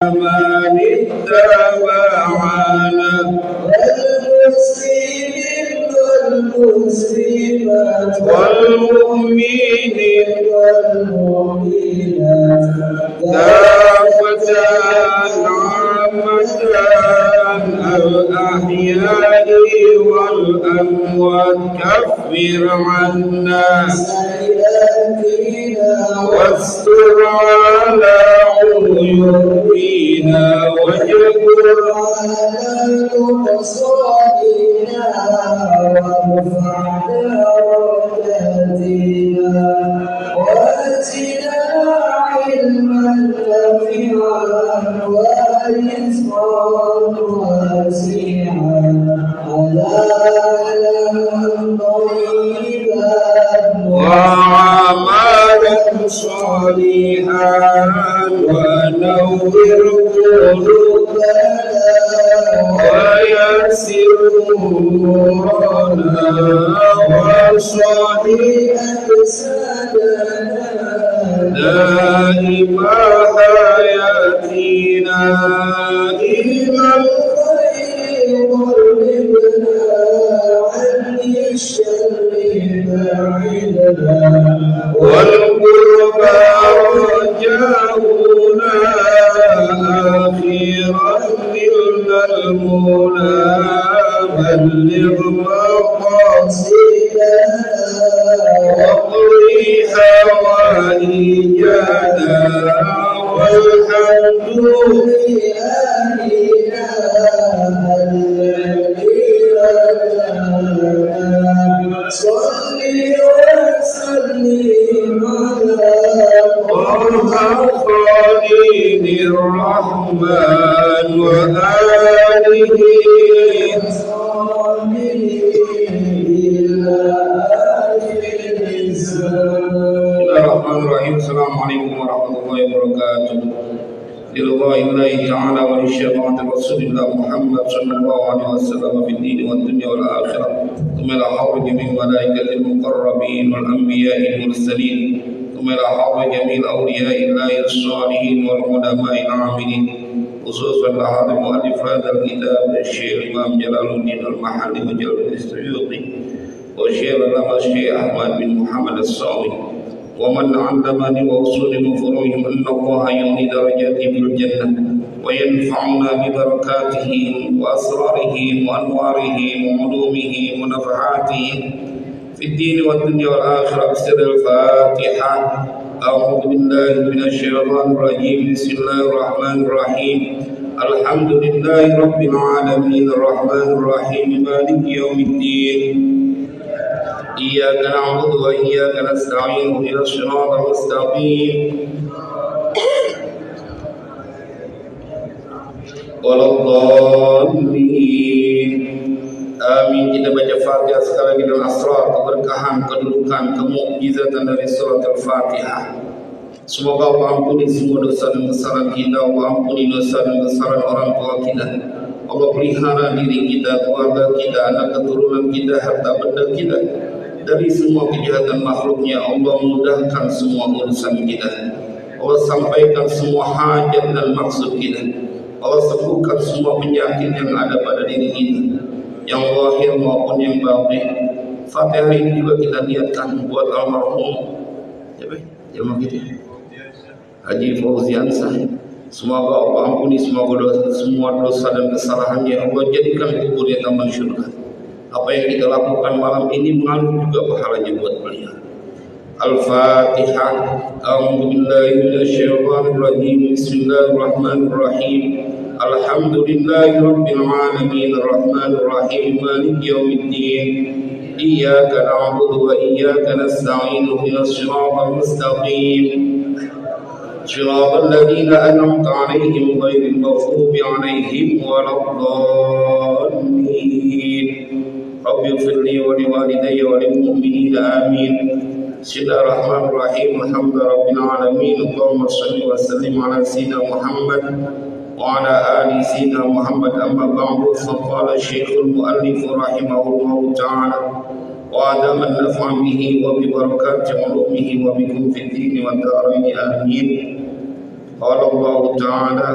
من اتبعنا والمسلمات والمؤمنين كافة عامة الأحياء والأموات كفر عنا واستر على عيوبنا واجبر على مصائبنا وارفع درجاتنا واتنا علما نافعا ورزقا واسعا حلالا طيبا وعملا صالحا ونور قلوبنا ويسر امورنا وصالح اجسادنا دائم حياتنا الى الخير قربنا عن الشر بعدنا والقربى رجاؤنا أخيرا إلا المولى بلغ مقاصدنا واقضي حوائجنا والحمد لأهلنا الذي هدانا صل وسلم على طه خليل الرحمن وآله وصحبه إلى آخر الزمان. Bismillahirrahmanirrahim. Assalamualaikum warahmatullahi wabarakatuh. Lillahi ta'ala wa lisyafaati Rasulillah Muhammad sallallahu alaihi wasallam fid din wad dunya wal akhirah. Thumma ila hawli min malaikatil muqarrabin wal anbiya'il mursalin. ثم إلى حضر جميع الأولياء الله الصالحين والعلماء العاملين خصوصا لهذا المؤلف هذا الكتاب الشيخ الإمام جلال الدين المحلي وجلال السيوطي والشيخ العلامة الشيخ أحمد بن محمد الصاوي ومن علمني وأصول فروعهم أن الله يغني درجاتهم في الجنة وينفعنا ببركاتهم وأسرارهم وأنوارهم وعلومهم ونفعاتهم في الدين والدنيا والآخرة بسر الفاتحة. أعوذ بالله من الشيطان الرجيم. بسم الله الرحمن الرحيم. الحمد لله رب العالمين الرحمن الرحيم مالك يوم الدين إياك نعبد وإياك نستعين اهدنا الصراط المستقيم ولا الضالين. Amin. Kita baca Fatihah sekali lagi dengan asrar, keberkahan, kedudukan, kemukjizatan dari surat Al-Fatihah. Semoga Allah ampuni semua dosa dan kesalahan kita, Allah ampuni dosa dan kesalahan orang tua kita. Allah pelihara diri kita, keluarga kita, anak keturunan kita, harta benda kita dari semua kejahatan makhluknya. Allah mudahkan semua urusan kita. Allah sampaikan semua hajat dan maksud kita. Allah sembuhkan semua penyakit yang ada pada diri kita, yang zahir maupun yang batin. Fatihah ini juga kita niatkan buat almarhum Haji Fauzian Sahib. Semoga Allah ampuni semua dosa dan kesalahannya. Allah jadikan kuburnya taman syurga. Apa yang kita lakukan malam ini mengalir juga pahalanya buat beliau. Al-Fatihah. A'udzu billahi minasyaitonir rajim. Bismillahirrahmanirrahim. Alhamdulillahi rabbil alamin arrahmanir rahim maliki yaumiddin iyyaka na'budu wa iyyaka nasta'in ihdinas siratal mustaqim siratal ladzina an'amta 'alaihim ghairil maghdubi 'alaihim waladdallin. Rabbi ighfirli wa liwalidayya wa lil mu'minina amin. Bismillahirrahmanirrahim. Alhamdulillahirabbil alamin. Allahumma shalli wa sallim ala sayyidina Muhammad وعلى آل سيدنا محمد. أما بعد فقال الشيخ المؤلف رحمه الله تعالى وآدم النفع به وببركات علومه وبكم في الدين والدارين آمين. قال الله تعالى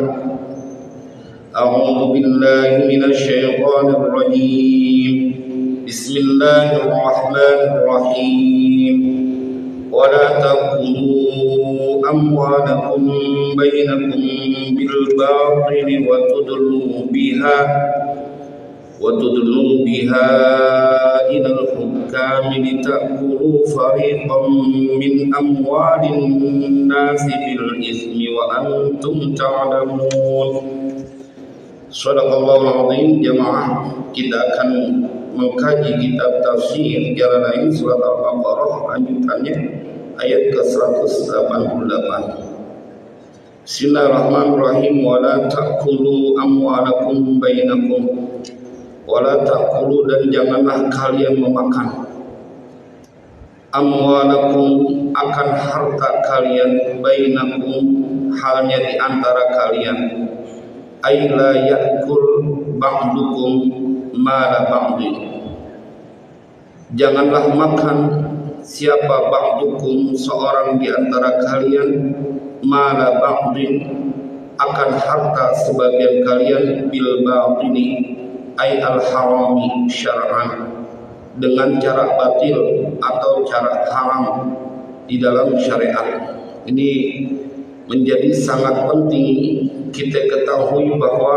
أعوذ بالله من الشيطان الرجيم بسم الله الرحمن الرحيم ولا تأكلوا أموالكم بينكم بالباطل وتدلوا بها إلى الحكام لتأكلوا فريقا من أموال الناس بالإثم وأنتم تعلمون. Shadaqallahul Azim. Jamaah, kita akan mengkaji kitab tafsir Jalalain surat Al-Baqarah, lanjutannya ayat ke-188. Bismillahirrahmanirrahim. Wala ta'kulu amwalakum bainakum. Wala ta'kulu, dan janganlah kalian memakan amwalakum, akan harta kalian, bainakum, halnya di antara kalian, ay la ya'kul ba'dukum mala ba'din. Janganlah makan siapa ba'dukum, seorang di antara kalian, mala ba'din, akan harta sebagian kalian, bil batini, ay al harami syar'an, dengan cara batil atau cara haram di dalam syariat. Ini menjadi sangat penting kita ketahui bahwa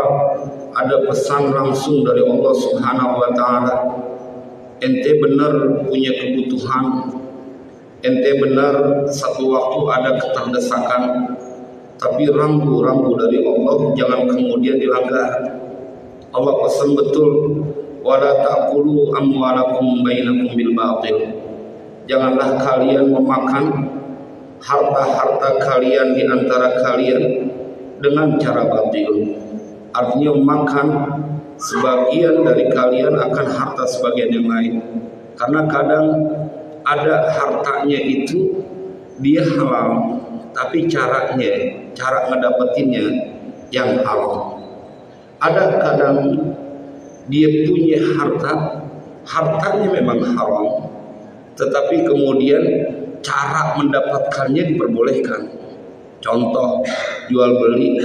ada pesan langsung dari Allah Subhanahu wa taala. Ente benar punya kebutuhan, ente benar satu waktu ada keterdesakan, tapi rambu-rambu dari Allah jangan kemudian dilanggar. Allah pesan betul, wala ta'kulu amwalakum bainakum bil batil. Janganlah kalian memakan harta-harta kalian di antara kalian dengan cara batil. Artinya makan sebagian dari kalian akan harta sebagian yang lain. Karena kadang ada hartanya itu dia halal, tapi cara ngedapetinnya yang haram. Ada kadang dia punya hartanya memang haram, tetapi kemudian cara mendapatkannya diperbolehkan. Contoh, jual beli,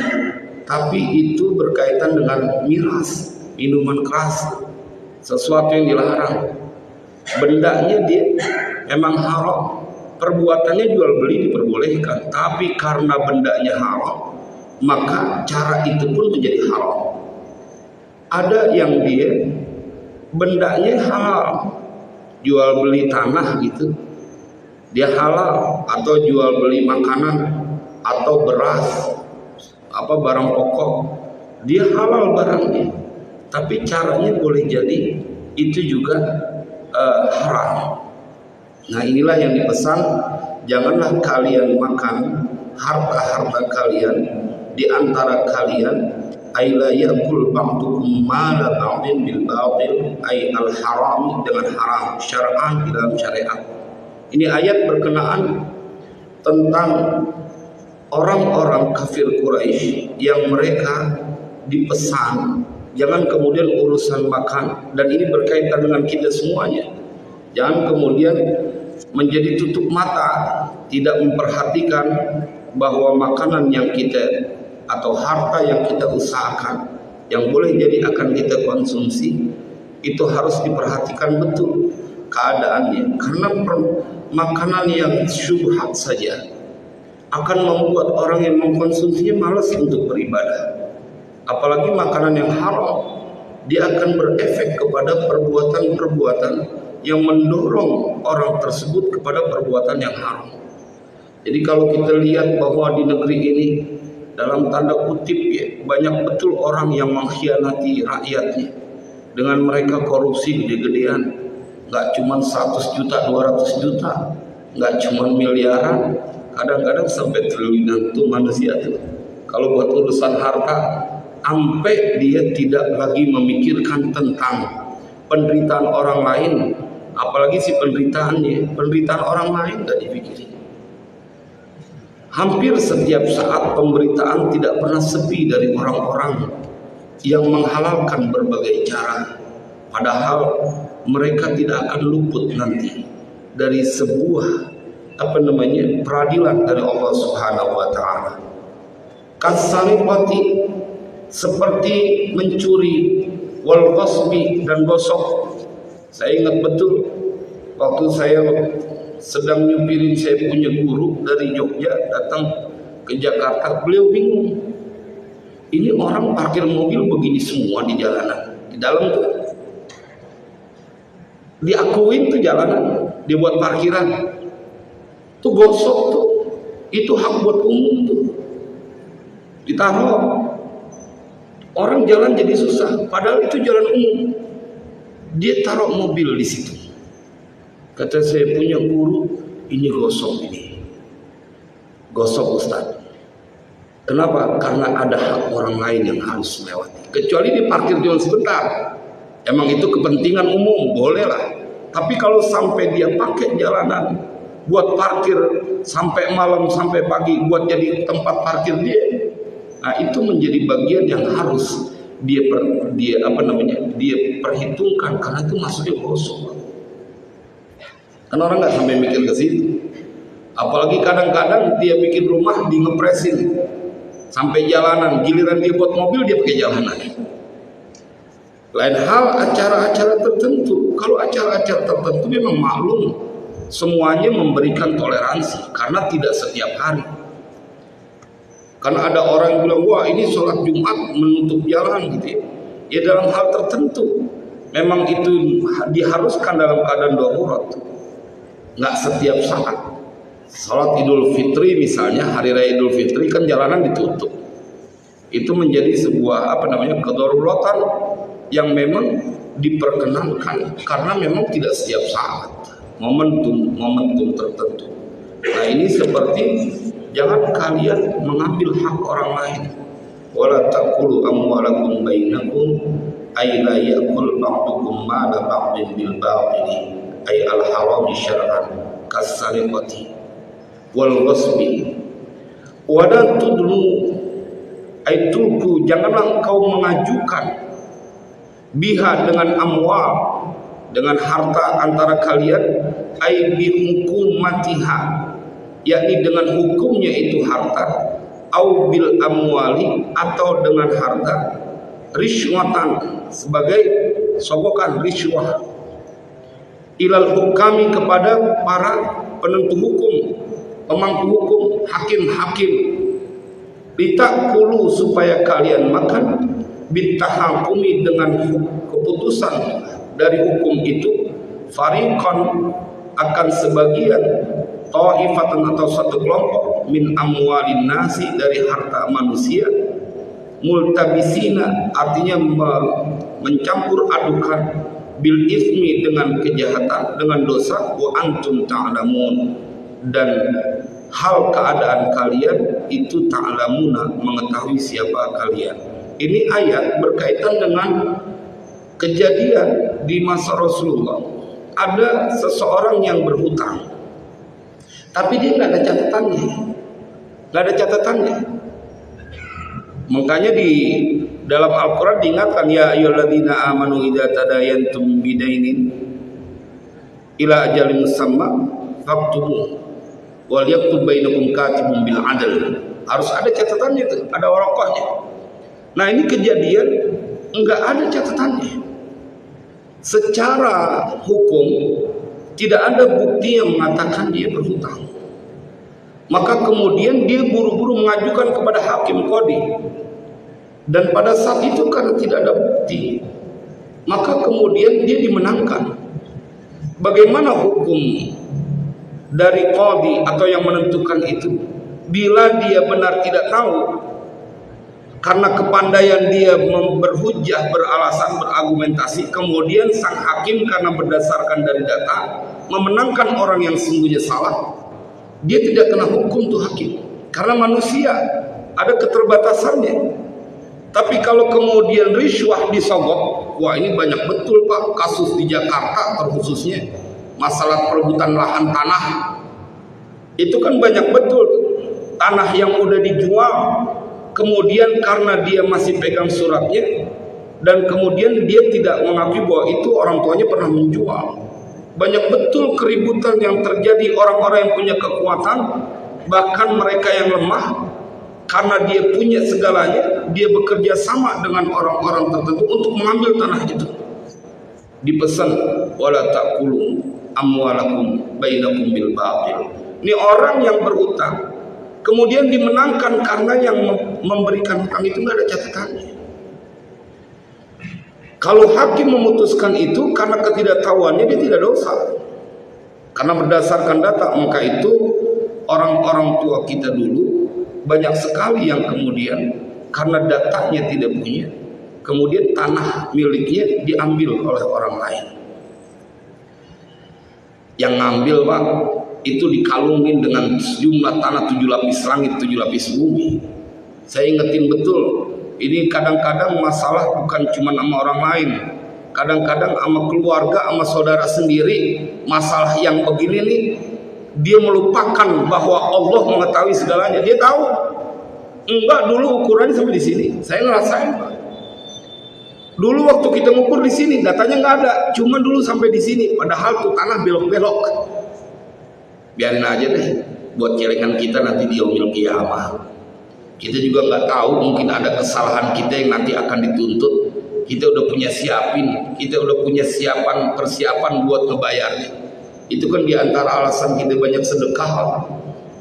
tapi itu berkaitan dengan miras, minuman keras, sesuatu yang dilarang. Bendanya dia memang haram, perbuatannya jual beli diperbolehkan, tapi karena bendanya haram, maka cara itu pun menjadi haram. Ada yang dia bendanya halal, jual beli tanah gitu, dia halal, atau jual beli makanan atau beras, barang pokok, dia halal barangnya, tapi caranya boleh jadi itu juga haram. Nah, inilah yang dipesan, janganlah kalian makan harta-harta kalian di antara kalian, ay la ya'kul ba'dukum mala ba'din bil batil, ay al haram, dengan haram syar'an, di dalam syariat. Ini ayat berkenaan tentang orang-orang kafir Quraisy yang mereka dipesan jangan kemudian urusan makan, dan ini berkaitan dengan kita semuanya. Jangan kemudian menjadi tutup mata, tidak memperhatikan bahwa makanan yang kita atau harta yang kita usahakan, yang boleh jadi akan kita konsumsi, itu harus diperhatikan betul keadaannya. Karena makanan yang syubhat saja akan membuat orang yang mengkonsumsinya malas untuk beribadah. Apalagi makanan yang haram, dia akan berefek kepada perbuatan-perbuatan yang mendorong orang tersebut kepada perbuatan yang haram. Jadi kalau kita lihat bahwa di negeri ini, dalam tanda kutip ya, banyak betul orang yang mengkhianati rakyatnya dengan mereka korupsi gede-gedean, nggak cuma 100 juta, 200 juta, nggak cuma miliaran, kadang-kadang sampai triliunan tuh manusia tuh. Kalau buat urusan harta, sampai dia tidak lagi memikirkan tentang penderitaan orang lain, apalagi si penderitaan orang lain nggak dipikirin. Hampir setiap saat pemberitaan tidak pernah sepi dari orang-orang yang menghalalkan berbagai cara, padahal mereka tidak akan luput nanti dari sebuah peradilan dari Allah Subhanahu wa taala. Kasaripati, seperti mencuri, wal ghasbi, dan gosok. Saya ingat betul waktu saya sedang nyupirin saya punya guru dari Jogja datang ke Jakarta, beliau bingung. Ini orang parkir mobil begini semua di jalanan, di dalam tuh diakuin tuh jalanan, dibuat parkiran, tuh gosok tuh, itu hak buat umum tuh, ditaruh. Orang jalan jadi susah, padahal itu jalan umum. Dia taruh mobil di situ. Kata saya punya guru, ini gosok ini. Gosok Ustaz. Kenapa? Karena ada hak orang lain yang harus melewati. Kecuali di parkir cuma sebentar. Emang itu kepentingan umum, boleh lah. Tapi kalau sampai dia pakai jalanan buat parkir sampai malam sampai pagi buat jadi tempat parkir dia, nah itu menjadi bagian yang harus dia perhitungkan, karena itu masuknya gosok. Kan orang nggak sampai mikir ke situ. Apalagi kadang-kadang dia bikin rumah di ngepresin sampai jalanan, giliran dia buat mobil dia pakai jalanan. Lain hal acara-acara tertentu. Kalau acara-acara tertentu memang maklum, semuanya memberikan toleransi karena tidak setiap hari. Karena ada orang yang bilang, wah ini sholat Jumat menutup jalan gitu ya. Ya dalam hal tertentu memang itu diharuskan dalam keadaan darurat, nggak setiap saat. Sholat Idul Fitri misalnya, hari raya Idul Fitri kan jalanan ditutup. Itu menjadi sebuah kedaruratan yang memang diperkenankan karena memang tidak setiap saat, momentum tertentu. Nah ini seperti jangan kalian mengambil hak orang lain. Wala taqulu amwalakum bainakum ay la yaqul ba'dukum mala ba'din bil batili ay al haram syar'an kasariqati wal ghasbi wa la tudlu ay tulku, janganlah engkau mengajukan biha dengan amwal, dengan harta antara kalian, ay bi hukumatiha, yakni dengan hukumnya itu harta, au bil amwali, atau dengan harta, riswatan, sebagai sogokan riswah, ilal hukami, kepada para penentu hukum, pemangku hukum, hakim-hakim, litakulu, supaya kalian makan, bitahakumi, dengan keputusan dari hukum itu, fariqan, akan sebagian, ta'ifatan, atau satu kelompok, min amwalin nasi, dari harta manusia, multabisina, artinya mencampur adukan, bil ismi, dengan kejahatan, dengan dosa, wa antum ta'lamun, dan hal keadaan kalian itu ta'lamuna, mengetahui siapa kalian. Ini ayat berkaitan dengan kejadian di masa Rasulullah. Ada seseorang yang berhutang, tapi dia nggak ada catatannya. Makanya di dalam Al-Quran diingatkan, ya ayyuhalladzina amanu idza tadayantum bidainin ila ajalin musamma faktubu wal yaktub bainakum katibun bil adl. Harus ada catatannya itu, ada waraqahnya. Nah ini kejadian enggak ada catatannya. Secara hukum tidak ada bukti yang mengatakan dia berhutang. Maka kemudian dia buru-buru mengajukan kepada hakim qadhi. Dan pada saat itu karena tidak ada bukti, maka kemudian dia dimenangkan. Bagaimana hukum dari qadhi atau yang menentukan itu? Bila dia benar tidak tahu, karena kepandaian dia berhujjah, beralasan, berargumentasi, kemudian sang hakim karena berdasarkan dari data memenangkan orang yang sungguhnya salah, dia tidak kena hukum tuh hakim, karena manusia ada keterbatasannya. Tapi kalau kemudian riswah disogok, wah ini banyak betul Pak kasus di Jakarta, terkhususnya masalah perebutan lahan tanah. Itu kan banyak betul tanah yang udah dijual, kemudian karena dia masih pegang suratnya, dan kemudian dia tidak mengakui bahwa itu orang tuanya pernah menjual. Banyak betul keributan yang terjadi, orang-orang yang punya kekuatan, bahkan mereka yang lemah, karena dia punya segalanya, dia bekerja sama dengan orang-orang tertentu untuk mengambil tanah itu. Dipesan, wala taqulu amwalakum bainakum bil batil. Ini orang yang berutang, kemudian dimenangkan karena yang memberikan hutang itu nggak ada catatannya. Kalau hakim memutuskan itu karena ketidaktahuannya, dia tidak dosa. Karena berdasarkan data, maka itu orang-orang tua kita dulu banyak sekali yang kemudian karena datanya tidak punya, kemudian tanah miliknya diambil oleh orang lain. Yang ngambil Pak, itu dikalungin dengan sejumlah tanah 7 lapis langit, 7 lapis bumi. Saya ingetin betul, ini kadang-kadang masalah bukan cuma sama orang lain, kadang-kadang sama keluarga, sama saudara sendiri. Masalah yang begini nih, dia melupakan bahwa Allah mengetahui segalanya. Dia tahu, enggak, dulu ukurannya sampai di sini. Saya ngerasain Pak. Dulu waktu kita ngukur di sini, datanya nggak ada, cuma dulu sampai di sini. Padahal tuh tanah belok-belok. Biarin aja deh, buat celengan kita nanti di yaumil qiyamah. Kita juga nggak tahu, mungkin ada kesalahan kita yang nanti akan dituntut. Kita udah punya persiapan buat ngebayarnya. Itu kan diantara alasan kita banyak sedekah,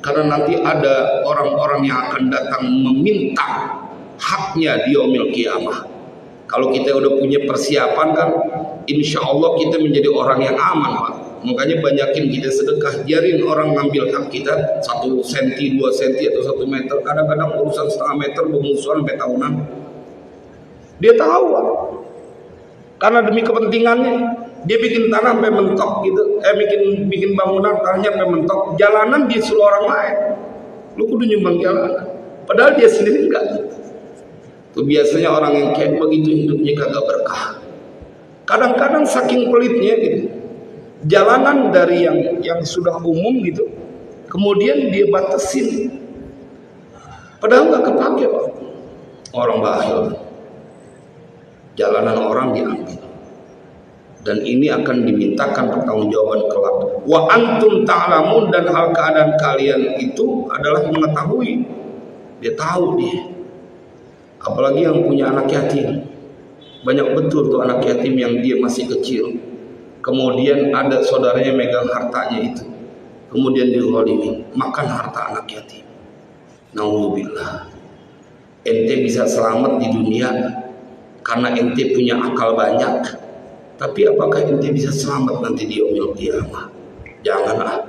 karena nanti ada orang-orang yang akan datang meminta haknya di yaumil qiyamah. Kalau kita udah punya persiapan kan, insya Allah kita menjadi orang yang aman Pak. Makanya banyakin kita sedekah, biarin orang ngambil hak kita 1 senti, 2 senti atau 1 meter. Kadang-kadang urusan setengah meter bermusuhan sampai tahunan. Dia tahu Pak. Karena demi kepentingannya, dia bikin tanah sampai mentok gitu, bikin bangunan tanahnya sampai mentok, jalanan disuruh orang lain. Lu kudu nyumbang jalanan, padahal dia sendiri enggak. Itu biasanya orang yang kayak begitu hidupnya kagak berkah. Kadang-kadang saking pelitnya gitu, jalanan dari yang sudah umum gitu, kemudian dia batasin, padahal nggak kepake Pak. Orang bakhil, jalanan orang diambil, dan ini akan dimintakan pertanggungjawaban kelak. Wa antum ta'lamun, dan hal keadaan kalian itu adalah mengetahui. Dia tahu dia. Apalagi yang punya anak yatim, banyak betul tuh anak yatim yang dia masih kecil, kemudian ada saudaranya megang hartanya itu, kemudian dizalimi, makan harta anak yatim. Nauzubillah. Ente bisa selamat di dunia karena ente punya akal banyak, tapi apakah ente bisa selamat nanti di yaumil qiyamah? Janganlah,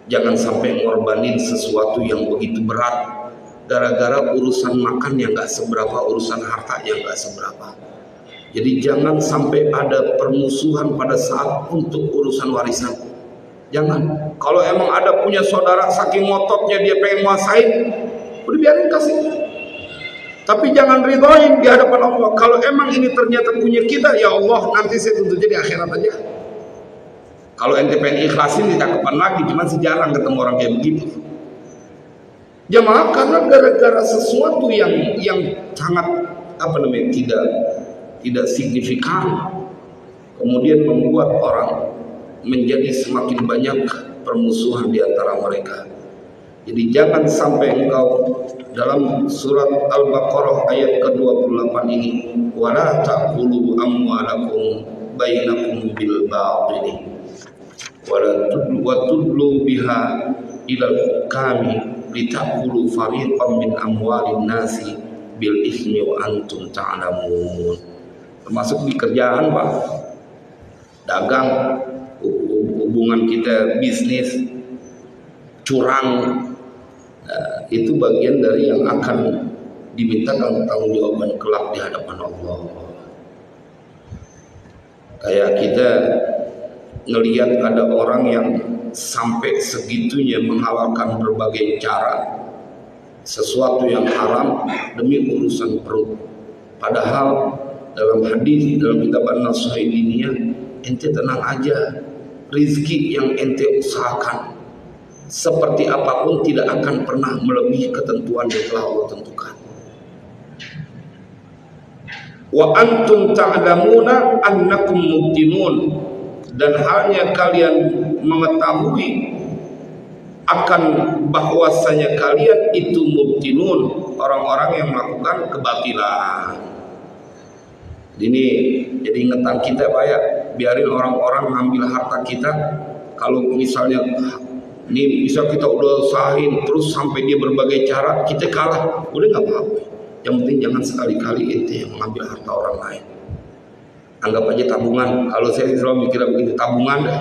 jangan sampai ngorbanin sesuatu yang begitu berat gara-gara urusan makan yang gak seberapa, urusan harta yang gak seberapa. Jadi jangan sampai ada permusuhan pada saat untuk urusan warisan. Jangan. Kalau emang ada punya saudara saking ngototnya dia pengen nguasain, udah biarin kasih. Tapi jangan ridhoin di hadapan Allah. Kalau emang ini ternyata punya kita, ya Allah, nanti saya tuntut jadi akhirat aja. Kalau ente pengen ikhlasin di cakepan lagi, cuma sejarang ketemu orang kayak begitu. Jamaah, karena gara-gara sesuatu yang sangat tidak signifikan, kemudian membuat orang menjadi semakin banyak permusuhan di antara mereka. Jadi jangan sampai engkau dalam surat Al-Baqarah ayat ke-28 ini, wala ta'kulu amwalakum bainakum bil batil wa tudlu biha ilal hukami litakulu fariqan min amwalin nasi bil ismi wa antum ta'lamun. Termasuk di kerjaan Pak, dagang, hubungan kita bisnis, curang, itu bagian dari yang akan dimintakan pertanggungjawaban kelak di hadapan Allah. Kayak kita ngelihat ada orang yang sampai segitunya menghalalkan berbagai cara sesuatu yang haram demi urusan perut. Padahal dalam hadis, dalam kitab An-Nasihat Diniyah, ente tenang aja, rizki yang ente usahakan seperti apapun tidak akan pernah melebihi ketentuan yang telah Allah tentukan. Wa antum ta'lamuna annakum mubtinun, dan halnya kalian mengetahui akan bahwasanya kalian itu mubtilun, orang-orang yang melakukan kebatilan. Ini jadi ingetan kita Pak ya, biarin orang-orang ngambil harta kita. Kalau misalnya ini bisa kita udah usahain terus sampai dia berbagai cara kita kalah, udah nggak apa-apa. Yang penting jangan sekali-kali ente yang mengambil harta orang lain. Anggap aja tabungan. Kalau saya selalu mikir begitu, tabungan deh.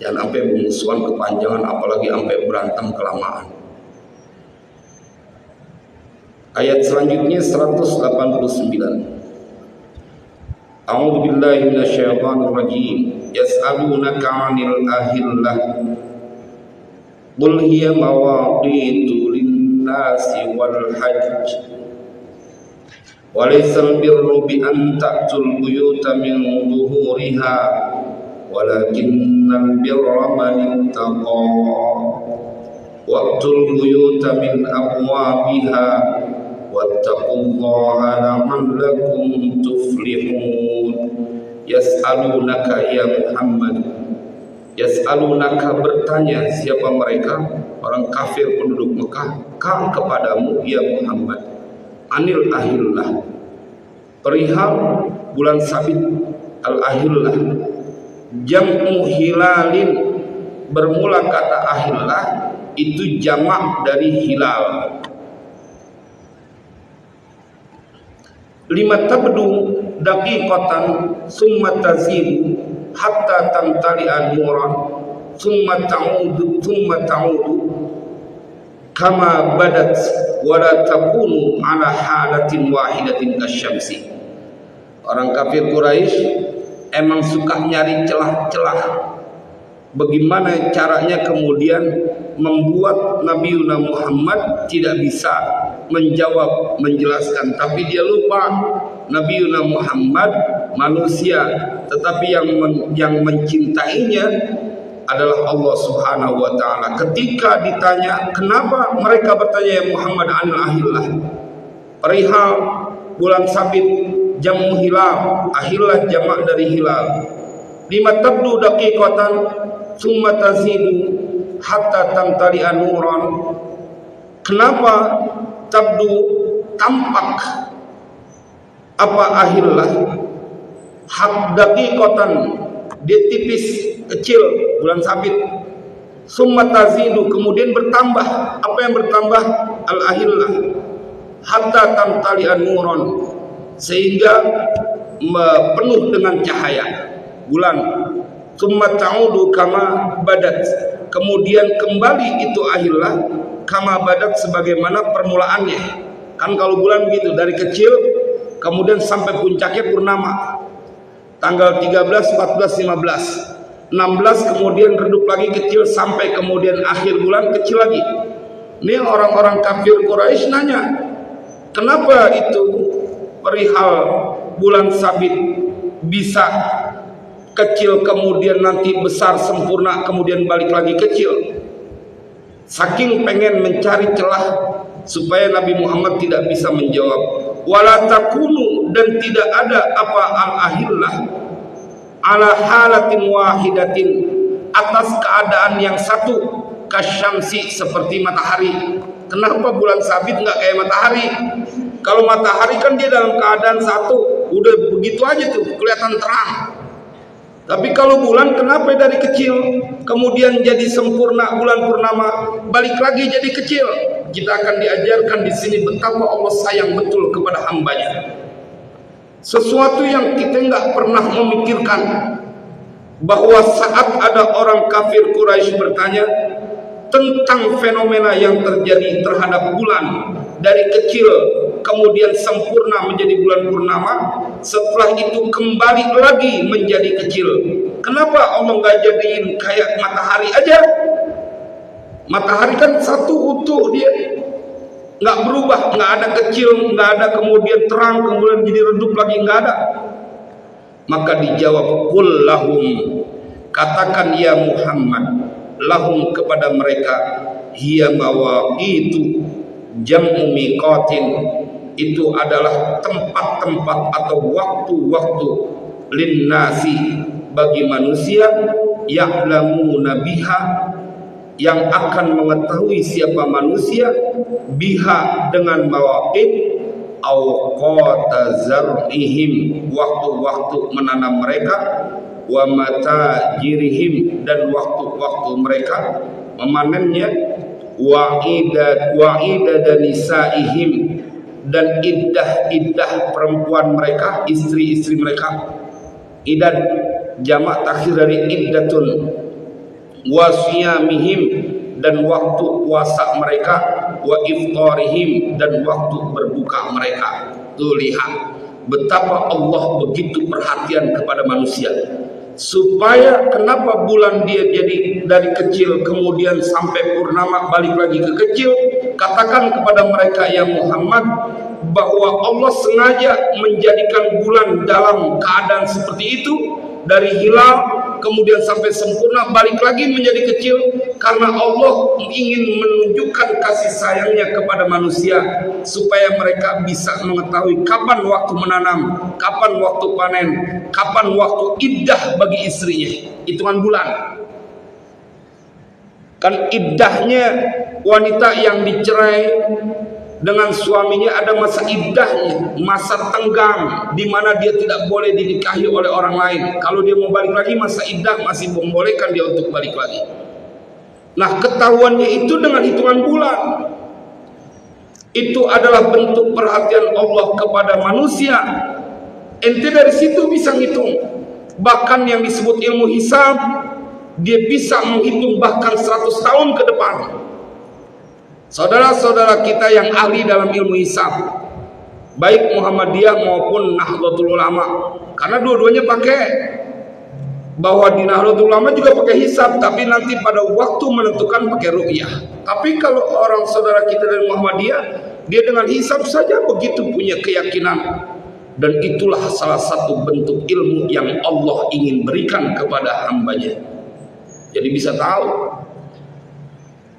Jangan sampai bermusuhan kepanjangan, apalagi sampai berantem kelamaan. Ayat selanjutnya 189. A'udzu billahi minasyaitonir rajim. Yas'alunaka 'anil ahillah. Qul hiya mawaqitu lin-nasi wal hajj. Wa laysal birru bi an ta'tul buyuta min dhuhuriha, walakinnal birra man ittaqa. Wa'tul buyuta min abwabiha wattaqullaha la'allakum tuflihun. Yas'alunaka ya Muhammad. Yas'alunaka bertanya siapa mereka? Orang kafir penduduk Mekah kepadamu ya Muhammad. Anil ahillah, perihal bulan sabit. Al-ahillah jam'u hilalin, bermula kata ahillah itu jamak dari hilal. Lima tabdu daqiqatan summa tazidu hatta tamtali an-nuran summa ta'udu kama badat wala takunu ala halatin wahidatin kasyamsi. Orang kafir Quraisy emang suka nyari celah-celah bagaimana caranya kemudian membuat Nabi Muhammad tidak bisa menjawab, menjelaskan. Tapi dia lupa Nabi Muhammad manusia, tetapi yang mencintainya adalah Allah Subhanahu wa ta'ala. Ketika ditanya kenapa mereka bertanya ya Muhammad anil ahillah, perihal bulan sabit, jamu hilal, ahillah jamak dari hilal. Lima tabdu daqiqatan summa tazidu hatta tamtali anuran. Kenapa tabdu tampak apa ahillah, hak daqiqatan dia tipis kecil bulan sabit, summa tazidu kemudian bertambah. Apa yang bertambah? Al ahillah hatta tamtali anuran, sehingga penuh dengan cahaya bulan. Summa ta'udu kama badat, kemudian kembali itu ahillah kama badat sebagaimana permulaannya. Kan kalau bulan begitu dari kecil kemudian sampai puncaknya purnama, tanggal 13, 14, 15, 16 kemudian redup lagi kecil sampai kemudian akhir bulan kecil lagi. Ini orang-orang kafir Quraisy nanya, kenapa itu perihal bulan sabit bisa kecil kemudian nanti besar sempurna kemudian balik lagi kecil? Saking pengen mencari celah supaya Nabi Muhammad tidak bisa menjawab. Wala takunu, dan tidak ada apa al-ahillah ala halatin wahidatin, atas keadaan yang satu, kasyamsi seperti matahari. Kenapa bulan sabit nggak kayak matahari? Kalau matahari kan dia dalam keadaan satu, udah begitu aja tuh kelihatan terang. Tapi kalau bulan kenapa dari kecil kemudian jadi sempurna bulan purnama balik lagi jadi kecil? Kita akan diajarkan di sini betapa Allah sayang betul kepada hambanya. Sesuatu yang kita nggak pernah memikirkan, bahwa saat ada orang kafir Quraisy bertanya tentang fenomena yang terjadi terhadap bulan dari kecil kemudian sempurna menjadi bulan purnama, setelah itu kembali lagi menjadi kecil. Kenapa Allah nggak jadiin kayak matahari aja? Matahari kan satu utuh, dia nggak berubah, nggak ada kecil, nggak ada kemudian terang kemudian jadi redup lagi, nggak ada. Maka dijawab, qul lahum, katakan ya Muhammad, lahum kepada mereka, hiya mawaqitu jam'u miqatin, itu adalah tempat-tempat atau waktu-waktu linnasi bagi manusia, ya'lamuna biha, yang akan mengetahui siapa manusia biha dengan mawaqit awqata zar'ihim, waktu-waktu menanam mereka, wa matajirihim, dan waktu-waktu mereka memanennya, wa idad nisaihim, dan iddah perempuan mereka, istri-istri mereka. Idad jamak takhir dari iddatun, wa siyamihim, dan waktu puasa mereka, wa iftarihim, dan waktu berbuka mereka. Tuh lihat betapa Allah begitu perhatian kepada manusia, supaya kenapa bulan dia jadi dari kecil kemudian sampai purnama balik lagi ke kecil. Katakan kepada mereka ya Muhammad bahwa Allah sengaja menjadikan bulan dalam keadaan seperti itu, dari hilal kemudian sampai sempurna balik lagi menjadi kecil, karena Allah ingin menunjukkan kasih sayangnya kepada manusia, supaya mereka bisa mengetahui kapan waktu menanam, kapan waktu panen, kapan waktu iddah bagi istrinya. Hitungan bulan. Kan iddahnya wanita yang dicerai dengan suaminya ada masa iddahnya, masa tenggang, di mana dia tidak boleh dinikahi oleh orang lain. Kalau dia mau balik lagi, masa iddah masih membolehkan dia untuk balik lagi. Nah, ketahuannya itu dengan hitungan bulan. Itu adalah bentuk perhatian Allah kepada manusia. Ente dari situ bisa ngitung. Bahkan yang disebut ilmu hisab, dia bisa menghitung bahkan 100 tahun ke depan. Saudara-saudara kita yang ahli dalam ilmu hisab, baik Muhammadiyah maupun Nahdlatul Ulama, karena dua-duanya pakai, bahwa di Nahdlatul Ulama juga pakai hisab, tapi nanti pada waktu menentukan pakai ru'yah. Tapi kalau orang saudara kita dari Muhammadiyah, dia dengan hisab saja begitu punya keyakinan. Dan itulah salah satu bentuk ilmu yang Allah ingin berikan kepada hambanya. Jadi bisa tahu.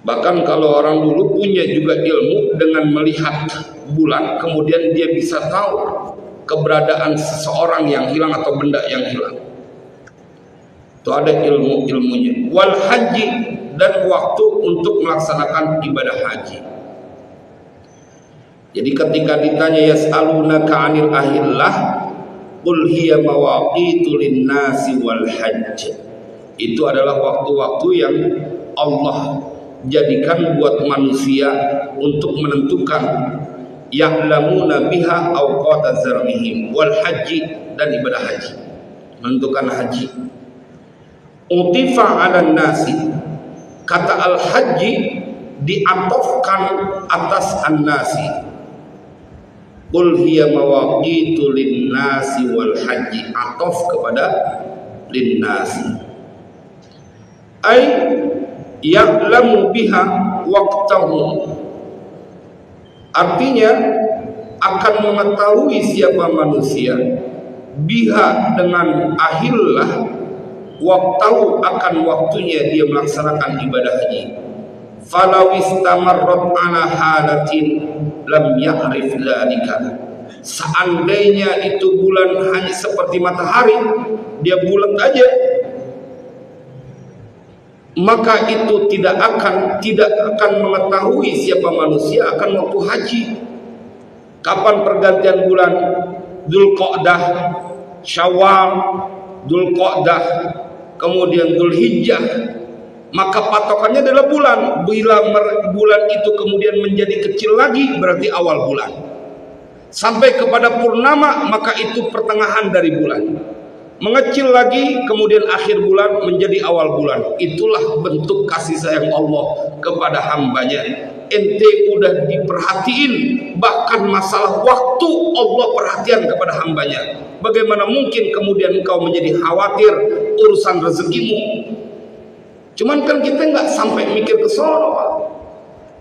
Bahkan kalau orang dulu punya juga ilmu dengan melihat bulan, kemudian dia bisa tahu keberadaan seseorang yang hilang atau benda yang hilang. Itu ada ilmu-ilmunya. Wal haji, dan waktu untuk melaksanakan ibadah haji. Jadi ketika ditanya yas'alunaka 'anil ahillah qul hiya mawaqitu lin-nasi wal hajj. Itu adalah waktu-waktu yang Allah jadikan buat manusia untuk menentukan ya'lamuna biha awqata zarmihim wal haji, dan ibadah haji, menentukan haji. Utifa 'alan nasi, kata al haji diatofkan atas an-nasi. Qul hiya mawaqitu lin-nasi wal haji, atof kepada lin-nasi, ay ya'lamu biha waqtahu, artinya akan mengetahui siapa manusia, biha dengan ahillah, waqtahu akan waktunya dia melaksanakan ibadah haji. Falau istamarrat ala halatin lam ya'rif dzalika, seandainya itu bulan hanya seperti matahari, dia bulat aja, maka itu tidak akan mengetahui siapa manusia akan waktu haji. Kapan pergantian bulan? Dzulqa'dah, Syawal, Dzulqa'dah, kemudian Dzulhijjah. Maka patokannya adalah bulan. Bila bulan itu kemudian menjadi kecil lagi, berarti awal bulan. Sampai kepada purnama, maka itu pertengahan dari bulan. Mengecil lagi, kemudian akhir bulan menjadi awal bulan. Itulah bentuk kasih sayang Allah kepada hambanya. Ente udah diperhatiin, bahkan masalah waktu Allah perhatian kepada hambanya. Bagaimana mungkin kemudian engkau menjadi khawatir urusan rezekimu? Cuman kan kita nggak sampai mikir ke sono,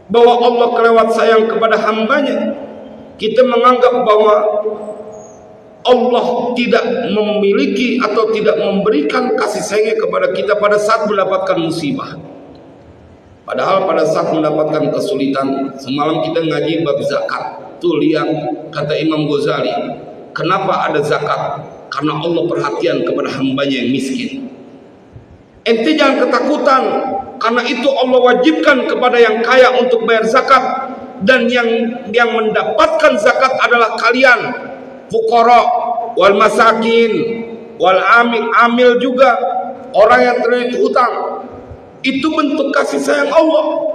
bahwa Allah kelewat sayang kepada hambanya. Kita menganggap bahwa Allah tidak memiliki atau tidak memberikan kasih sayangnya kepada kita pada saat mendapatkan musibah. Padahal pada saat mendapatkan kesulitan, semalam kita ngaji bab zakat. Tuh lihat kata Imam Ghazali, kenapa ada zakat? Karena Allah perhatian kepada hambanya yang miskin. Ente jangan ketakutan Karena itu Allah wajibkan kepada yang kaya untuk bayar zakat, dan yang mendapatkan zakat adalah kalian, fuqara wal masakin wal amil juga, orang yang terlilit hutang. Itu bentuk kasih sayang Allah.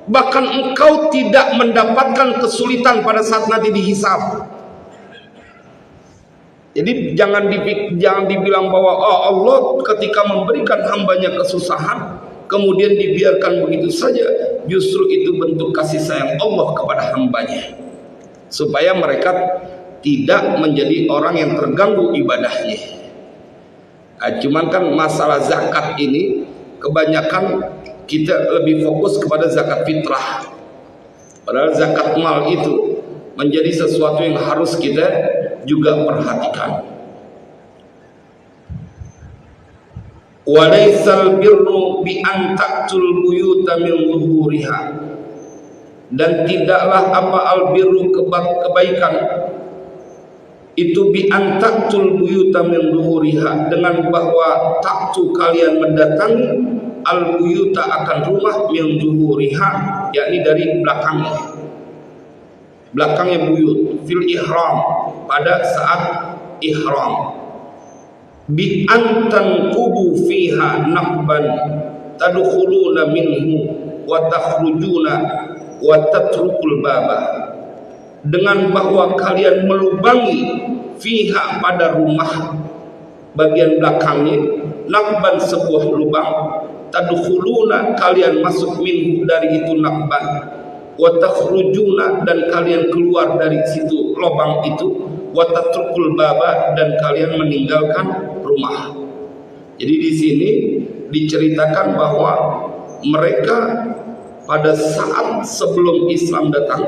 Bahkan engkau tidak mendapatkan kesulitan pada saat nanti dihisab. Jadi jangan dibilang bahwa Allah ketika memberikan hambanya kesusahan kemudian dibiarkan begitu saja. Justru itu bentuk kasih sayang Allah kepada hambanya, supaya mereka tidak menjadi orang yang terganggu ibadahnya. Cuman kan masalah zakat ini kebanyakan kita lebih fokus kepada zakat fitrah, padahal zakat mal itu menjadi sesuatu yang harus kita juga perhatikan. Walaisal birru bi an ta'tul buyuta min zuhuriha, dan tidaklah apa albirru kebaikan itu bi an ta'tul buyuta min zuhuriha, dengan bahwa ta'tu kalian mendatangi al buyuta akan rumah min zuhuriha, yakni dari belakangnya buyut, fil ihram, pada saat ihram. Bi antan kubu fiha naqban tadkhuluna minhu wa takhrujuna wa tatrukul baba, dengan bahwa kalian melubangi fiha pada rumah bagian belakangnya, naqban sebuah lubang, tadkhuluna kalian masuk minhu dari itu naqban, wa takhrujuna dan kalian keluar dari situ lubang itu, wa tatrukul baba dan kalian meninggalkan rumah. Jadi di sini diceritakan bahwa mereka pada saat sebelum Islam datang,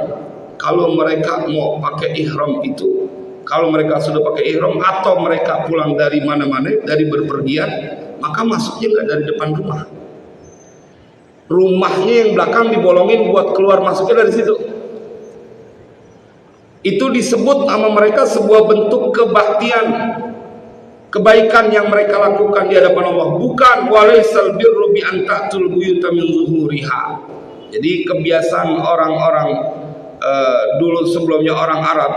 kalau mereka mau pakai ihram itu, kalau mereka sudah pakai ihram atau mereka pulang dari mana-mana, dari berpergian, maka masuknya nggak dari depan rumah. Rumahnya yang belakang dibolongin buat keluar masuknya dari situ. Itu disebut sama mereka sebuah bentuk kebaktian, kebaikan yang mereka lakukan di hadapan Allah. Bukan walaisal birru bi an ta'tul buyuta min zuhuriha. Jadi kebiasaan orang-orang dulu sebelumnya orang Arab,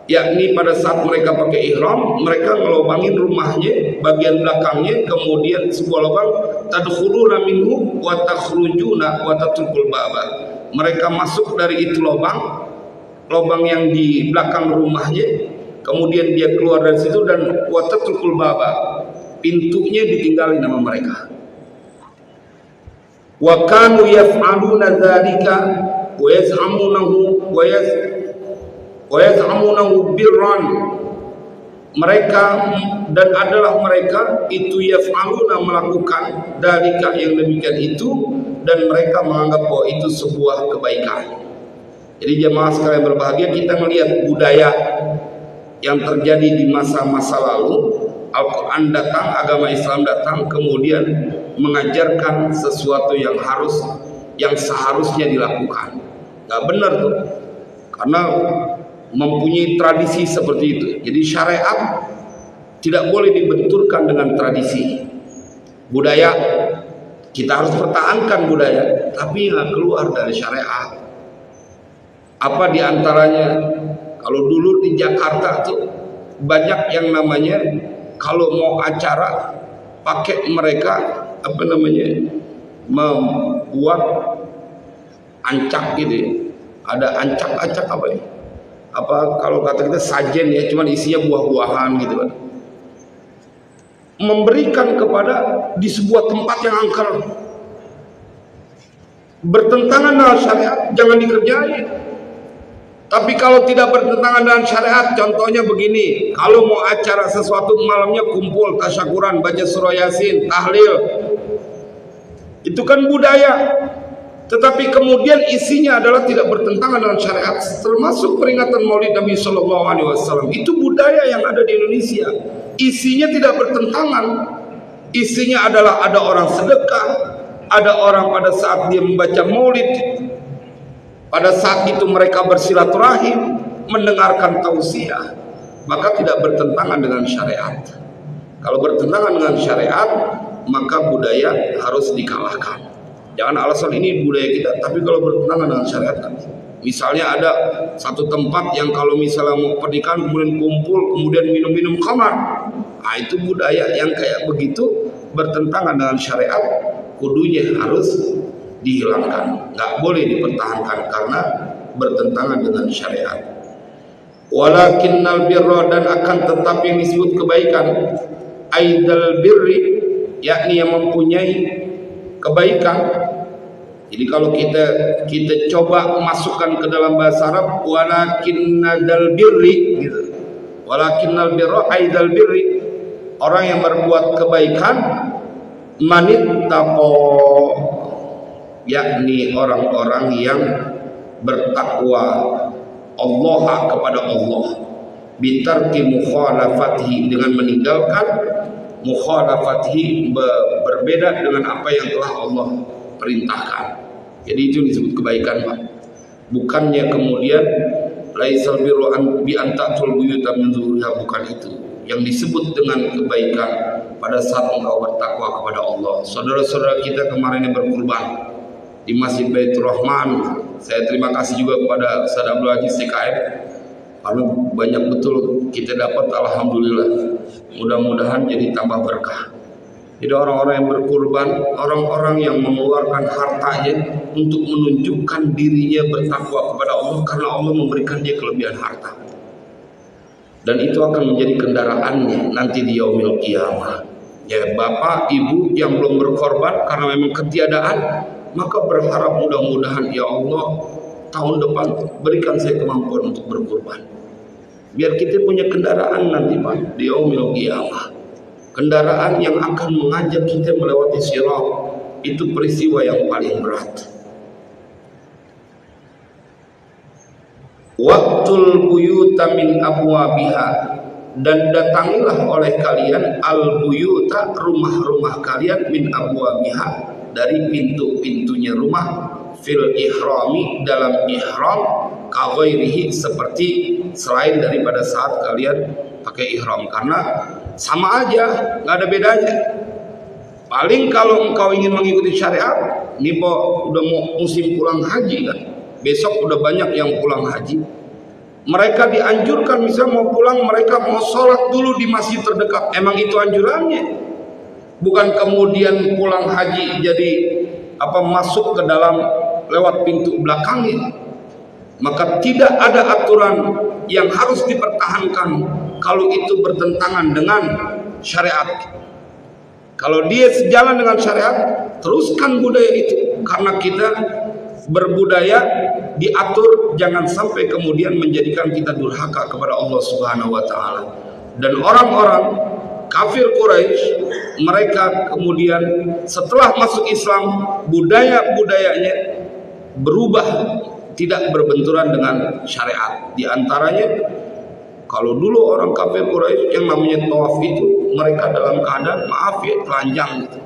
yakni pada saat mereka pakai ihram, mereka ngelobangin rumahnya bagian belakangnya, kemudian sebuah lubang, tadkhuluna minhu wa takhrujuna wa tatrukul baba. Mereka masuk dari itu lubang yang di belakang rumahnya, kemudian dia keluar dari situ, dan wa tatrukul baba, pintunya ditinggalin sama mereka. Wa kanu yaf'aluna dzalika wa yaz'amunahu birran, mereka dan adalah mereka itu yaf'aluna melakukan dzalika yang demikian itu, dan mereka menganggap bahwa itu sebuah kebaikan. Jadi jemaah sekalian berbahagia, kita melihat budaya yang terjadi di masa-masa lalu. Al-Quran datang, agama Islam datang, kemudian mengajarkan sesuatu yang seharusnya dilakukan. Gak benar tuh, karena mempunyai tradisi seperti itu. Jadi syariat tidak boleh dibenturkan dengan tradisi. Budaya, kita harus pertahankan budaya, tapi nggak keluar dari syariat. Apa diantaranya? Kalau dulu di Jakarta tuh banyak yang namanya kalau mau acara pakai mereka membuat ancak gitu ya. Ada ancak-ancak apa ya? Apa kalau kata kita sajen ya, cuman isinya buah-buahan gitu kan. Memberikan kepada di sebuah tempat yang angker, bertentangan dengan syariat, jangan dikerjain. Tapi kalau tidak bertentangan dengan syariat, contohnya begini, kalau mau acara sesuatu malamnya kumpul, tasyakuran, baca surah Yasin, tahlil, itu kan budaya. Tetapi kemudian isinya adalah tidak bertentangan dengan syariat, termasuk peringatan Maulid Nabi Shallallahu Alaihi Wasallam. Itu budaya yang ada di Indonesia. Isinya tidak bertentangan. Isinya adalah ada orang sedekah, ada orang pada saat dia membaca Maulid, pada saat itu mereka bersilaturahim, mendengarkan tausiah, maka tidak bertentangan dengan syariat. Kalau bertentangan dengan syariat, maka budaya harus dikalahkan. Jangan alasan ini budaya kita, tapi kalau bertentangan dengan syariat kan. Misalnya ada satu tempat yang kalau misalnya mau pernikahan kemudian kumpul, kemudian minum-minum khamar. Nah, itu budaya yang kayak begitu bertentangan dengan syariat, kudunya harus dihilangkan. Nggak boleh dipertahankan karena bertentangan dengan syariat. Walakinnal birra, dan akan tetapi yang disebut kebaikan, aidal birri, yakni yang mempunyai kebaikan. Jadi kalau kita coba masukkan ke dalam bahasa Arab, walakinnal birri gitu. Walakinnal birra aidal birri, orang yang berbuat kebaikan, manittaqo, yakni orang-orang yang bertakwa Allah kepada Allah, bitarki mukhalafatihi, dengan meninggalkan mukhalafatihi, berbeda dengan apa yang telah Allah perintahkan. Jadi itu disebut kebaikan, Pak. Bukannya kemudian laisal birru bi antatul buyuta min zuhuriha, bukan itu. Yang disebut dengan kebaikan pada saat engkau bertakwa kepada Allah. Saudara-saudara kita kemarin yang berkurban di Masjid Baitur Rahman, saya terima kasih juga kepada Ustaz Abdul Aziz CKM karena banyak betul kita dapat, alhamdulillah. Mudah-mudahan jadi tambah berkah. Jadi orang-orang yang berkurban, orang-orang yang mengeluarkan hartanya untuk menunjukkan dirinya bertakwa kepada Allah karena Allah memberikan dia kelebihan harta. Dan itu akan menjadi kendaraannya nanti di yaumil qiyamah. Ya, bapak, ibu yang belum berkorban karena memang ketiadaan, maka berharap mudah-mudahan ya Allah tahun depan berikan saya kemampuan untuk berkorban. Biar kita punya kendaraan nanti, Pak, di yaumil qiyamah. Kendaraan yang akan mengajak kita melewati sirat. Itu peristiwa yang paling berat. Waqtul buyuta min abwabiha, dan datangilah oleh kalian al buyuta, rumah-rumah kalian, min abwabiha, dari pintu-pintunya rumah, fil ihrami, dalam ihram, ka ghairihi, seperti selain daripada saat kalian pakai ihram, karena sama aja, nggak ada bedanya. Paling kalau engkau ingin mengikuti syariat, ini udah mau musim pulang haji kan, besok udah banyak yang pulang haji. Mereka dianjurkan misalnya mau pulang, mereka mau sholat dulu di masjid terdekat. Emang itu anjurannya, bukan kemudian pulang haji jadi masuk ke dalam lewat pintu belakangnya. Maka tidak ada aturan yang harus dipertahankan kalau itu bertentangan dengan syariat. Kalau dia sejalan dengan syariat, teruskan budaya itu. Karena kita berbudaya diatur, jangan sampai kemudian menjadikan kita durhaka kepada Allah Subhanahu wa taala. Dan orang-orang kafir Quraisy, mereka kemudian setelah masuk Islam, budaya-budayanya berubah, tidak berbenturan dengan syariat. Di antaranya, kalau dulu orang kafir Quraisy yang namanya tawaf itu, mereka dalam keadaan maaf ya telanjang gitu.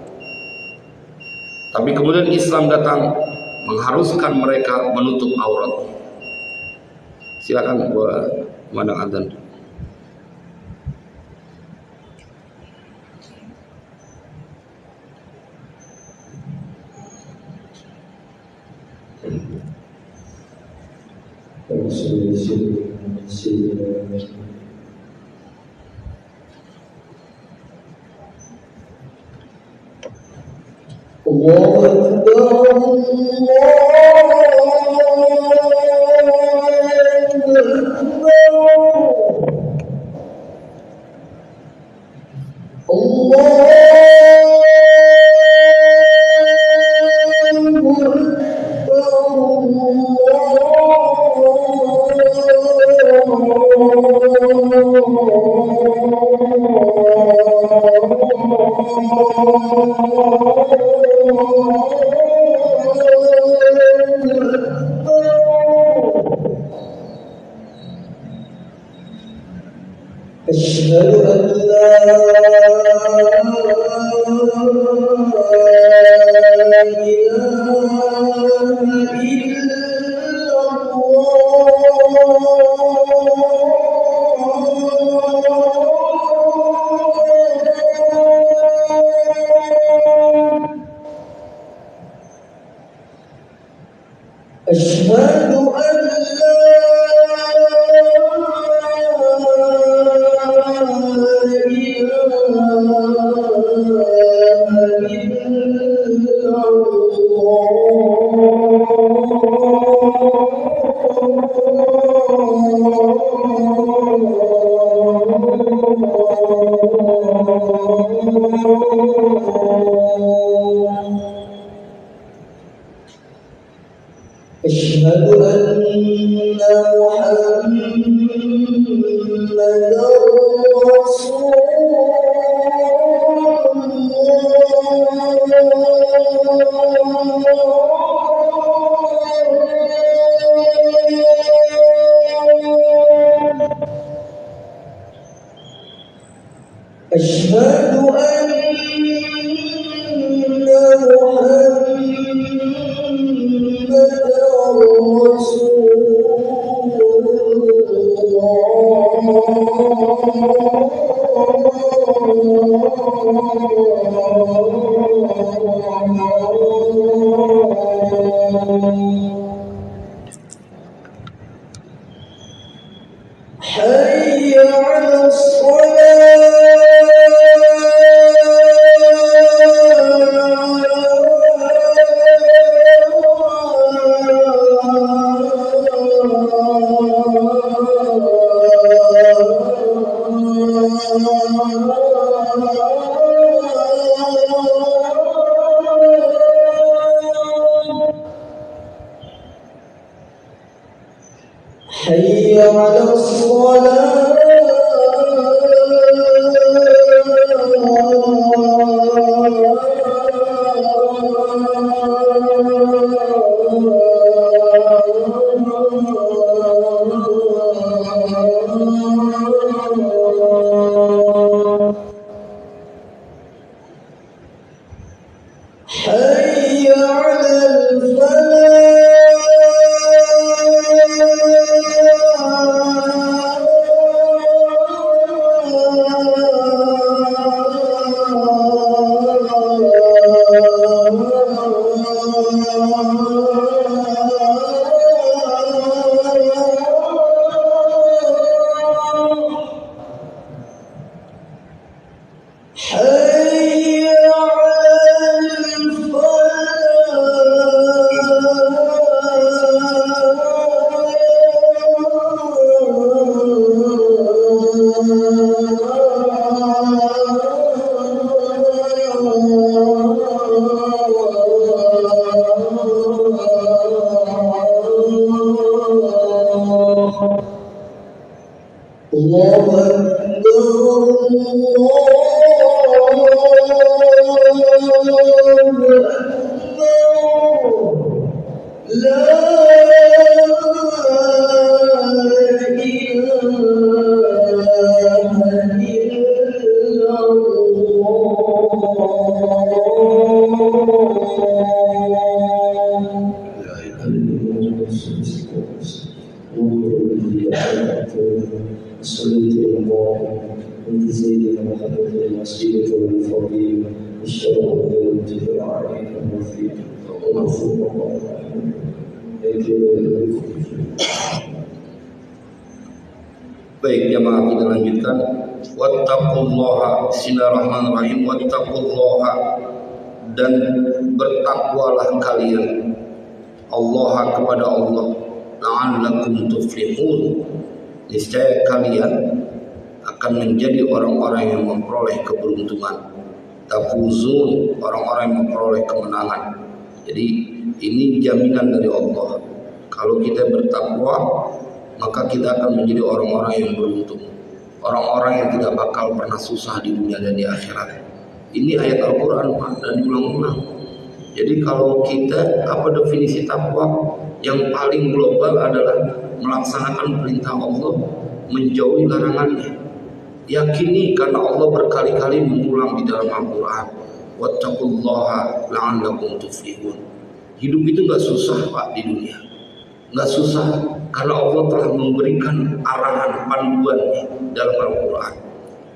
Tapi kemudian Islam datang mengharuskan mereka menutup aurat. Silakan buat mandang adzan. Allahu Akbar, أشهد أن لا إله إلا الله أشهد أن محمدا رسول حي على حي على الصلاة حي على حي الله صليت الله من سيدنا محمد المسجد والفضيل الشرع والانتفاع عليك المفيد ومغفور الله Baik jamaah, kita lanjutkan. Wattaqullaha, bismillahirrahmanirrahim. Wattaqullaha, dan bertakwalah kalian Allah kepada Allah, la'allakum tuflihun, niscaya kalian akan menjadi orang-orang yang memperoleh keberuntungan. Tafuzun, orang-orang yang memperoleh kemenangan. Jadi ini jaminan dari Allah. Kalau kita bertakwa, maka kita akan menjadi orang-orang yang beruntung, orang-orang yang tidak bakal pernah susah di dunia dan di akhirat. Ini ayat Al-Quran dan diulang-ulang. Jadi kalau kita, apa definisi takwa? Yang paling global adalah melaksanakan perintah Allah, menjauhi larangannya. Yakini karena Allah berkali-kali mengulang di dalam Al-Quran, wattaqullaha la'allakum tuflihun. Hidup itu gak susah Pak di dunia, gak susah karena Allah telah memberikan arahan panduannya dalam Al-Quran.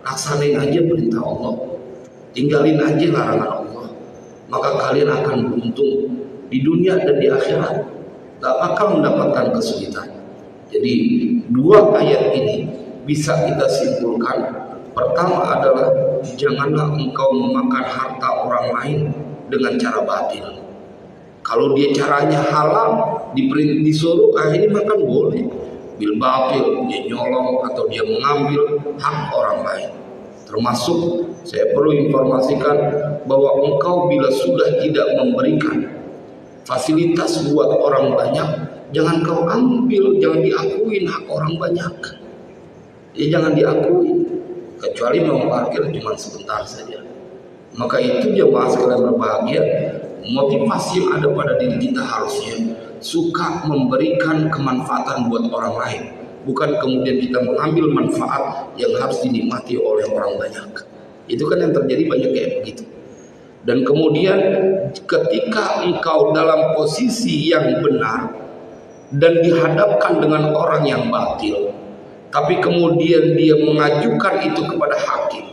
Laksanain aja perintah Allah, tinggalin aja larangan Allah, maka kalian akan beruntung di dunia dan di akhirat, gak bakal mendapatkan kesulitan. Jadi dua ayat ini bisa kita simpulkan. Pertama adalah janganlah engkau memakan harta orang lain dengan cara batil. Kalau dia caranya halal, disuruh ini makan boleh. Bil batil, dia nyolong atau dia mengambil hak orang lain. Termasuk saya perlu informasikan bahwa engkau bila sudah tidak memberikan fasilitas buat orang banyak, jangan kau ambil, jangan diakuin hak orang banyak. Ya jangan diakui, kecuali mau parkir cuma sebentar saja. Maka itu jemaah sekalian berbahagia, motivasi yang ada pada diri kita harusnya suka memberikan kemanfaatan buat orang lain, bukan kemudian kita mengambil manfaat yang harus dinikmati oleh orang banyak. Itu kan yang terjadi banyak kayak begitu. Dan kemudian ketika engkau dalam posisi yang benar dan dihadapkan dengan orang yang batil, tapi kemudian dia mengajukan itu kepada hakim,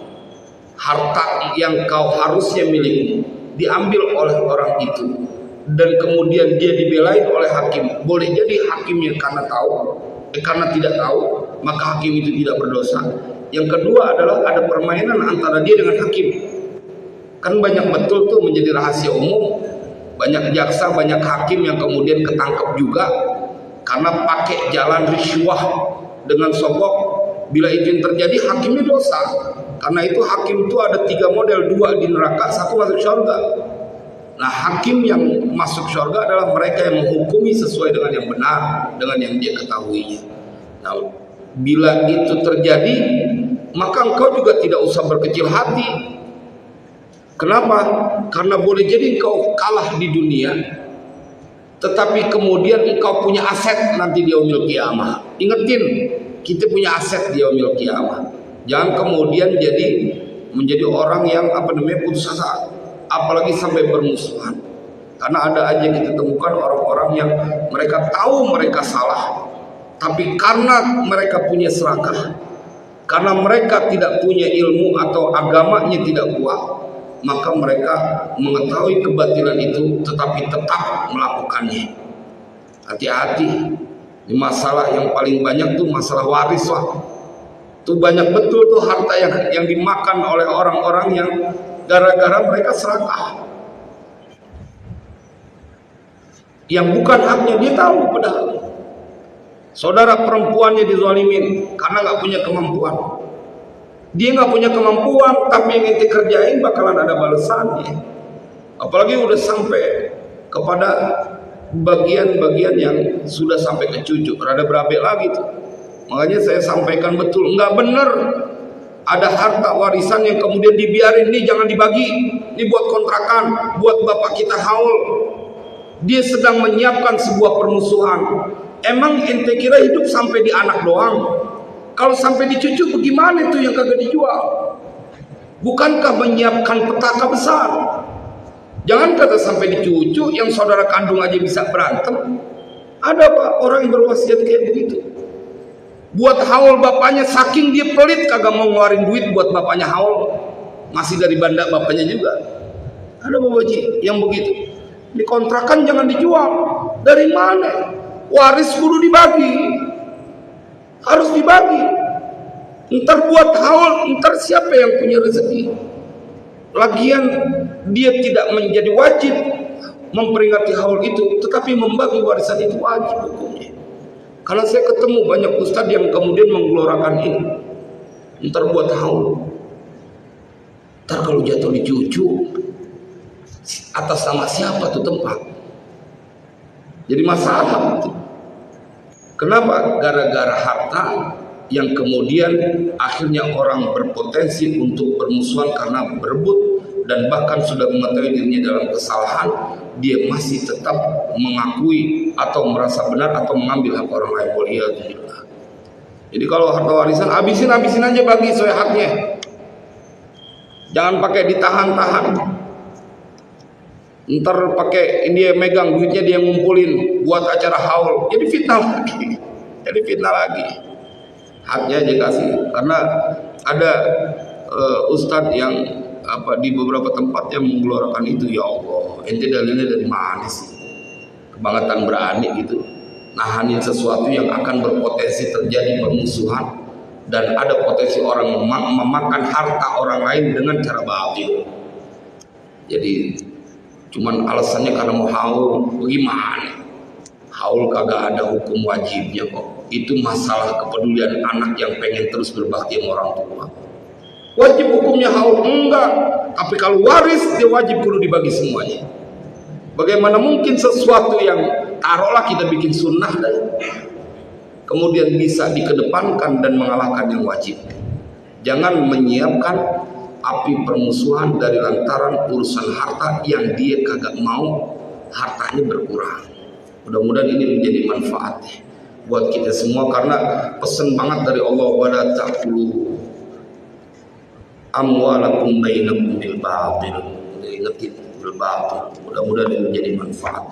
harta yang kau harusnya milikmu diambil oleh orang itu, dan kemudian dia dibelain oleh hakim. Boleh jadi hakimnya karena tidak tahu, maka hakim itu tidak berdosa. Yang kedua adalah ada permainan antara dia dengan hakim. Kan banyak betul tuh menjadi rahasia umum, banyak jaksa, banyak hakim yang kemudian ketangkep juga karena pakai jalan riswah dengan sogok. Bila itu yang terjadi, hakimnya dosa. Karena itu hakim itu ada 3 model, 2 di neraka, 1 masuk surga. Nah, hakim yang masuk surga adalah mereka yang menghukumi sesuai dengan yang benar, dengan yang dia ketahuinya. Nah, bila itu terjadi, maka engkau juga tidak usah berkecil hati. Kenapa? Karena boleh jadi engkau kalah di dunia, tetapi kemudian engkau punya aset nanti di yaumil qiyamah. Ingetin, kita punya aset di yaumil qiyamah. Jangan kemudian menjadi orang yang putus asa, apalagi sampai bermusuhan. Karena ada aja kita temukan orang-orang yang mereka tahu mereka salah, tapi karena mereka punya serakah, karena mereka tidak punya ilmu atau agamanya tidak kuat, maka mereka mengetahui kebatilan itu tetapi tetap melakukannya. Hati-hati. Di masalah yang paling banyak tuh masalah waris lah. Tuh banyak betul tuh harta yang dimakan oleh orang-orang yang gara-gara mereka serakah. Yang bukan haknya dia tahu padahal. Saudara perempuannya dizalimin karena nggak punya kemampuan. Dia nggak punya kemampuan, tapi yang ente kerjain bakalan ada balasannya. Apalagi udah sampai kepada bagian-bagian yang sudah sampai ke cucu, rada berabe lagi tuh. Makanya saya sampaikan betul, nggak bener ada harta warisan yang kemudian dibiarin, nih jangan dibagi, ini buat kontrakan, buat bapak kita haul. Dia sedang menyiapkan sebuah permusuhan. Emang ente kira hidup sampai di anak doang? Kalau sampai di cucu bagaimana itu yang kagak dijual? Bukankah menyiapkan petaka besar? Jangan kata sampai di cucu, yang saudara kandung aja bisa berantem. Ada pak orang yang berwasiat kayak begitu. Buat haul bapaknya, saking dia pelit kagak mau ngeluarin duit buat bapaknya haul, masih dari banda bapaknya juga. Ada babaji yang begitu. Dikontrakan jangan dijual. Dari mana? Waris kudu dibagi. Harus dibagi. Ntar buat haul, ntar siapa yang punya rezeki? Lagian dia tidak menjadi wajib memperingati haul itu, tetapi membagi warisan itu wajib hukumnya. Karena saya ketemu banyak ustadz yang kemudian menggelorakan ini. Ntar buat haul, ntar kalau jatuh di cucu, atas nama siapa tuh tempat? Jadi masalah. Kenapa? Gara-gara harta yang kemudian akhirnya orang berpotensi untuk bermusuhan karena berebut, dan bahkan sudah mengetahui dirinya dalam kesalahan, dia masih tetap mengakui atau merasa benar atau mengambil hak orang lain. Waliyadzubillah. Jadi kalau harta warisan habisin aja, bagi sesuai haknya. Jangan pakai ditahan-tahan. Ntar pakai dia megang duitnya, dia ngumpulin buat acara haul, jadi fitnah lagi. Haknya aja kasih. Karena ada ustadz yang di beberapa tempat yang menggelorakan itu. Ya Allah, ente dalilnya dari mana sih? Kebangetan berani gitu, nahanin sesuatu yang akan berpotensi terjadi permusuhan, dan ada potensi orang memakan harta orang lain dengan cara batil. Jadi cuman alasannya karena mau haul, bagaimana? Haul kagak ada hukum wajibnya kok. Itu masalah kepedulian anak yang pengen terus berbakti sama orang tua. Wajib hukumnya haul? Enggak. Tapi kalau waris, dia wajib kudu dibagi semuanya. Bagaimana mungkin sesuatu yang taruhlah kita bikin sunnah kemudian bisa dikedepankan dan mengalahkan yang wajib? Jangan menyiapkan api permusuhan dari lantaran urusan harta yang dia kagak mau hartanya berkurang. Mudah-mudahan ini menjadi manfaat buat kita semua, karena pesan banget dari Allah, wala ta'kulu amwalakum bainakum bil batil. Ingetin bil batil. Mudah-mudahan ini menjadi manfaat.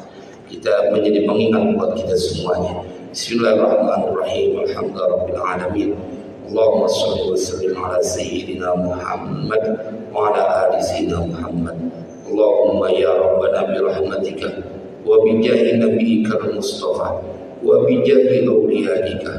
Kita menjadi pengingat buat kita semuanya. Bismillahirrahmanirrahim. Alhamdulillahirabbil alamin. Allahumma shalli wa sallim ala sayyidina Muhammad wa ala ali sayyidina Muhammad. Allahumma ya rabbana bi rahmatika wa bi jahi nabiyyika al-mustafa wa bi jahi awliyaika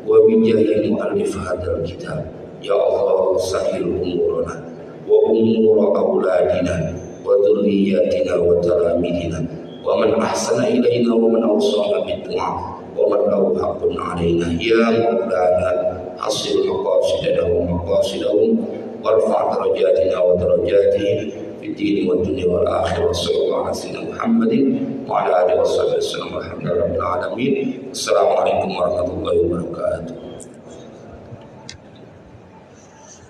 wa bi jahi muallif hadzal kitab. Ya Allah, sahil umurana wa umur auladina wa dhurriyyatina wa talamidina wa man ahsana ilaina wa man awsana bid-du'a wa man lahu haqqun alaina. Ya Maulana, hasil maqasidana wa maqasidahum warfa' darajatina wa darajatihim fid dini wad dunya wal akhirah. Sallallahu alaihi wasallam Muhammadin wa ala alihi wasallam. Alhamdulillahirabbil alamin. Assalamualaikum warahmatullahi wabarakatuh.